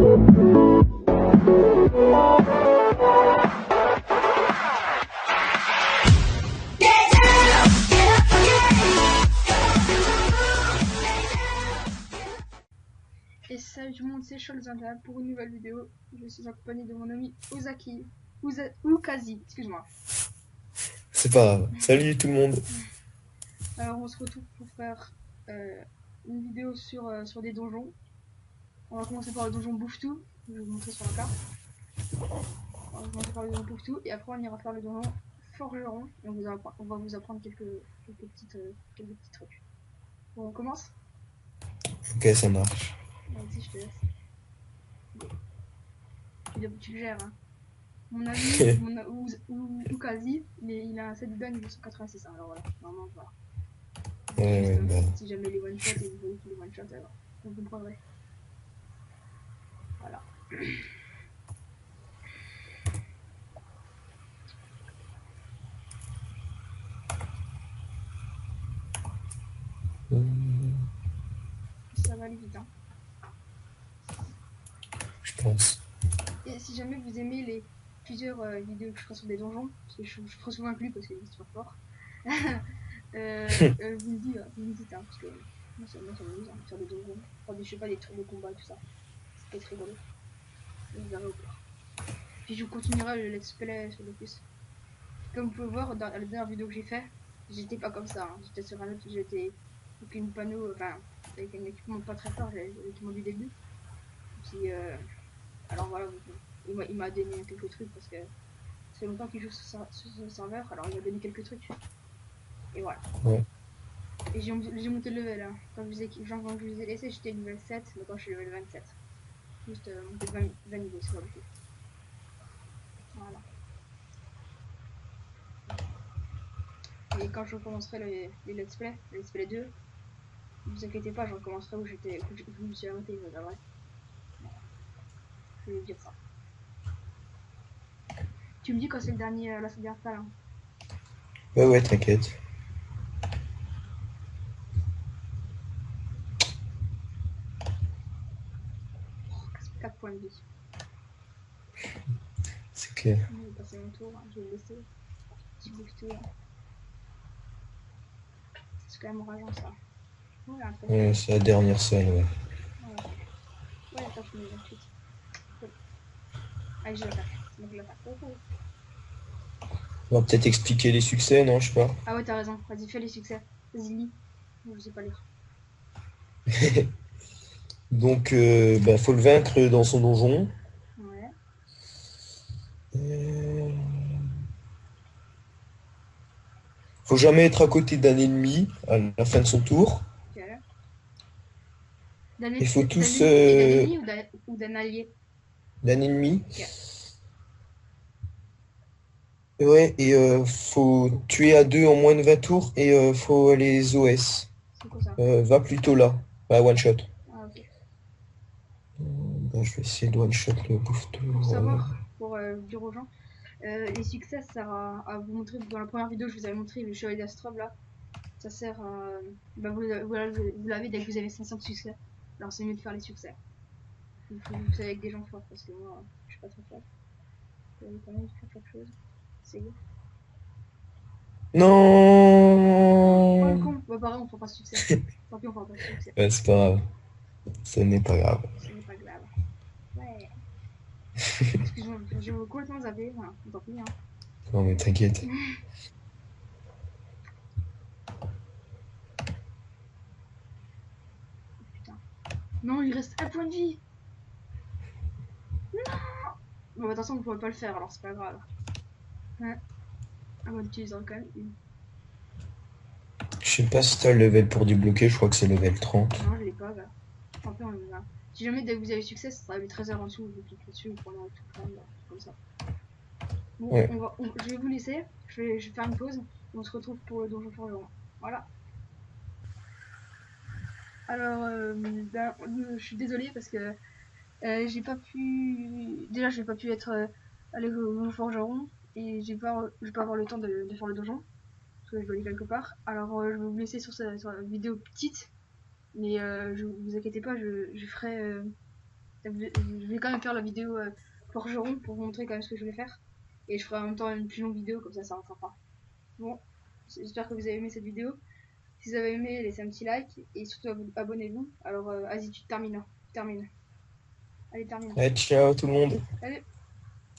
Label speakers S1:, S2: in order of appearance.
S1: Et salut tout le monde, c'est Cholzanda pour une nouvelle vidéo. Je suis accompagné de mon ami Ozaki, Ukazi, excuse-moi.
S2: C'est pas grave. Salut tout le monde.
S1: Alors on se retrouve pour faire une vidéo sur des donjons. On va commencer par le donjon Bouffe-Tout, je vais vous montrer sur la carte. On va commencer par le donjon Bouffe-Tout et après on ira faire le donjon Forgeron et on va vous apprendre quelques petits trucs. Bon, on commence.
S2: Ok, ça marche.
S1: Vas-y, je te laisse. Tu le gères, hein. Mon ami, Ukazi, il a un set gun 286, alors voilà, normalement, voilà.
S2: Ouais,
S1: Juste,
S2: bah.
S1: si jamais les one shot et vous voyez qu'il est one shot, alors vous comprendrez. Voilà. Ça va aller vite, hein.
S2: Je pense.
S1: Et si jamais vous aimez les plusieurs vidéos que je ferai sur des donjons, parce que je ferai souvent inclus parce que c'est super fort, vous me dites, hein, parce que moi ça m'amuse hein, de faire des donjons, enfin, je sais pas, des tours de combat, tout ça. Ça peut être rigolo. Et vous verrez au pire. Puis je continuerai le let's play sur le plus. Comme vous pouvez voir dans la dernière vidéo que j'ai fait, j'étais pas comme ça, hein. J'étais sur un autre, j'étais avec une panneau, enfin avec un équipement pas très fort, j'avais l'équipement du début. Puis alors voilà, il m'a donné quelques trucs parce que ça fait longtemps qu'il joue sur ce serveur, alors il m'a donné quelques trucs. Et voilà.
S2: Ouais.
S1: Et j'ai monté le level, hein. Quand je vous ai laissé, j'étais level 7, maintenant je suis level 27. Juste monter de 20 niveaux, c'est pas beaucoup. Voilà. Et quand je recommencerai les let's play, les let's play 2, ne vous inquiétez pas, je recommencerai où je me suis arrêté, vous verrez. Je vais dire ça. Tu me dis quand c'est le dernier, la dernière salle, hein.
S2: Ouais, t'inquiète.
S1: 4 points de vie.
S2: C'est clair.
S1: Je vais passer mon tour, hein. Je vais le laisser. Petit boost là. C'est quand même rageant ça.
S2: Ouais, c'est la dernière salle, ouais.
S1: Voilà. Ouais, attends, je mets 28. Cool. Allez, je l'attaque. C'est moi qui l'attaque. Oh, oh.
S2: On va peut-être expliquer les succès, non, je sais pas.
S1: Ah ouais, t'as raison. Vas-y, fais les succès. Vas-y, lis. Je sais pas lire.
S2: Donc, bah, faut le vaincre dans son donjon.
S1: Ouais.
S2: Euh, Faut jamais être à côté d'un ennemi à la fin de son tour.
S1: Ok.
S2: Il faut tous
S1: D'un ennemi ou d'un allié?
S2: d'un ennemi.
S1: Ok.
S2: Ouais, et faut tuer à deux en moins de 20 tours et faut les OS.
S1: C'est quoi ça?
S2: Va plutôt là, à one shot.
S1: Ah, ok.
S2: Bon, je vais essayer de one shot le bouffe-tout.
S1: Pour savoir, pour dire aux gens, les succès, ça sert à vous montrer. Dans la première vidéo, je vous avais montré le chevalier d'Astrobe là. Ça sert à. Bah, vous l'avez dès que vous avez 500 succès. Alors, c'est mieux de faire les succès. Il faut vous savez avec des gens forts parce que moi, je suis pas très fort. Je vais quand même faire quelque chose. C'est bon. Oh le
S2: Non.
S1: con! Bah, pareil, on fera pas de succès. Tant pis, on fera pas de succès.
S2: Ouais, c'est pas grave. Ce n'est pas grave.
S1: Ce n'est pas grave. Ouais. Excuse-moi, j'ai complètement zappé. Voilà, tant pis, hein.
S2: Non mais t'inquiète.
S1: Putain. Non, il reste un point de vie! Bon, bah, de toute façon, on pourrait pas le faire, alors c'est pas grave. Ouais. Ah, bah, d'utiliser quand même une.
S2: Je sais pas si t'as le level pour débloquer, je crois que c'est level 30.
S1: Non, je l'ai pas, là. Tant pis, on le verra. Si jamais dès que vous avez succès, ça sera les 13 heures en dessous, vous cliquez dessus, vous prenez tout prendre, comme ça. Bon,
S2: Ouais.
S1: je vais vous laisser, je vais faire une pause, et on se retrouve pour le donjon forgeron. Voilà. Alors, je suis désolée parce que j'ai pas pu. Déjà, j'ai pas pu être aller au donjon forgeron, et je vais pas avoir le temps de faire le donjon, parce que je dois aller quelque part. Alors, je vais vous laisser sur la vidéo petite, mais vous inquiétez pas, je ferai. Je vais quand même faire la vidéo forgeron pour vous montrer quand même ce que je vais faire. Et je ferai en même temps une plus longue vidéo, comme ça rattrapera. Bon, j'espère que vous avez aimé cette vidéo. Si vous avez aimé, laissez un petit like et surtout abonnez-vous. Alors, vas-y, tu termines. Termine. Allez, termine.
S2: Ouais, ciao tout le monde.
S1: Salut.